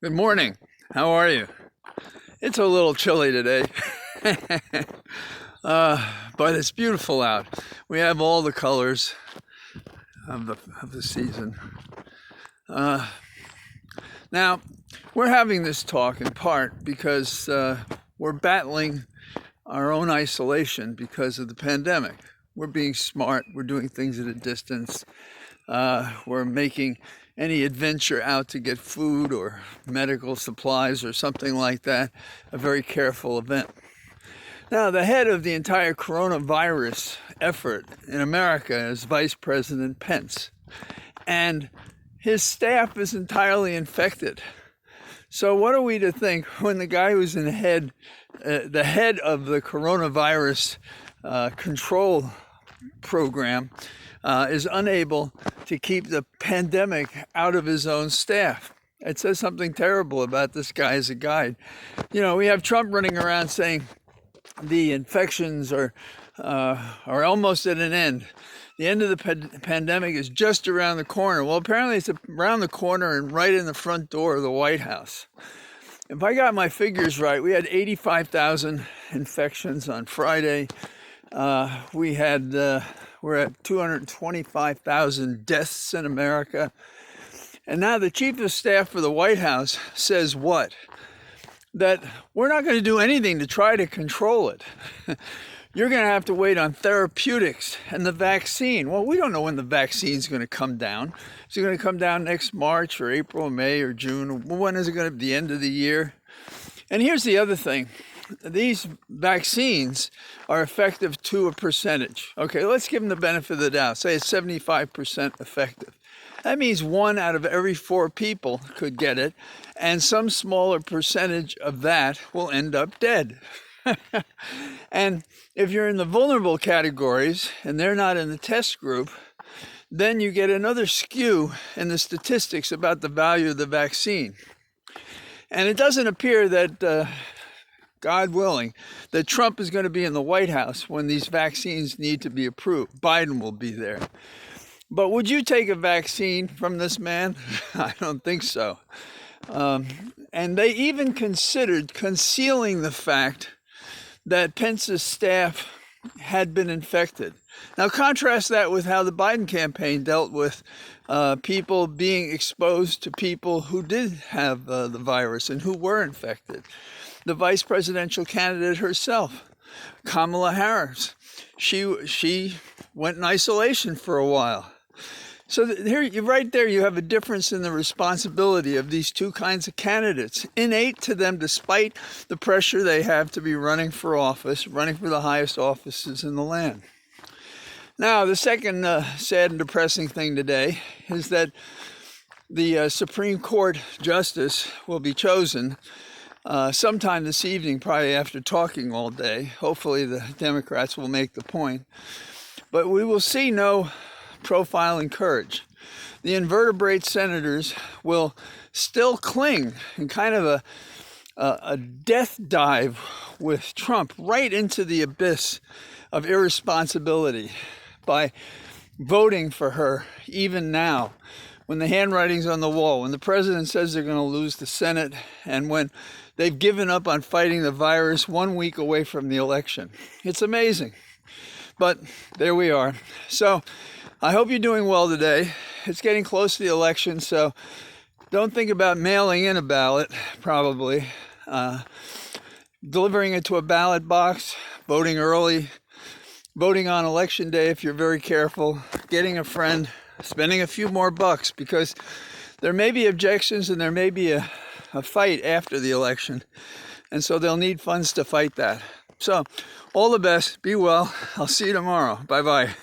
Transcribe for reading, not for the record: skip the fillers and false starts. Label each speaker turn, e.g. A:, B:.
A: Good morning. How are you? It's a little chilly today, but it's beautiful out. We have all the colors of the season. Uh, Now, we're having this talk in part because we're battling our own isolation because of the pandemic. We're being smart. We're doing things at a distance. We're making any adventure out to get food or medical supplies or something like that a very careful event. Now, the head of the entire coronavirus effort in America is Vice President Pence, and his staff is entirely infected. So what are we to think when the guy who's the head of the coronavirus control program is unable to keep the pandemic out of his own staff? It says something terrible about this guy as a guide. You know, we have Trump running around saying the infections are almost at an end. The end of the pandemic is just around the corner. Well, apparently it's around the corner and right in the front door of the White House. If I got my figures right, we had 85,000 infections on Friday. We're at 225,000 deaths in America. And now the chief of staff for the White House says what? That we're not going to do anything to try to control it. You're going to have to wait on therapeutics and the vaccine. Well, we don't know when the vaccine is going to come down. Is it going to come down next March or April, May or June? When is it going to be the end of the year? And here's the other thing. These vaccines are effective to a percentage. Okay, let's give them the benefit of the doubt. Say it's 75% effective. That means 1 out of every 4 people could get it, and some smaller percentage of that will end up dead. And if you're in the vulnerable categories and they're not in the test group, then you get another skew in the statistics about the value of the vaccine. And it doesn't appear that, God willing, that Trump is going to be in the White House when these vaccines need to be approved. Biden will be there. But would you take a vaccine from this man? I don't think so. And they even considered concealing the fact that Pence's staff had been infected. Now contrast that with how the Biden campaign dealt with people being exposed to people who did have the virus and who were infected. The vice presidential candidate herself, Kamala Harris, she went in isolation for a while. So right there, you have a difference in the responsibility of these two kinds of candidates, innate to them despite the pressure they have to be running for office, running for the highest offices in the land. Now, the second sad and depressing thing today is that the Supreme Court justice will be chosen sometime this evening, probably after talking all day. Hopefully the Democrats will make the point. But we will see no profiling courage. The invertebrate senators will still cling in kind of a death dive with Trump right into the abyss of irresponsibility by voting for her even now, when the handwriting's on the wall, when the president says they're going to lose the Senate, and when they've given up on fighting the virus 1 week away from the election. It's amazing. But there we are. So I hope you're doing well today. It's getting close to the election, so don't think about mailing in a ballot, probably. Delivering it to a ballot box, voting early, voting on election day if you're very careful, getting a friend, spending a few more bucks, because there may be objections and there may be a fight after the election, and so they'll need funds to fight that. So all the best, be well, I'll see you tomorrow, bye-bye.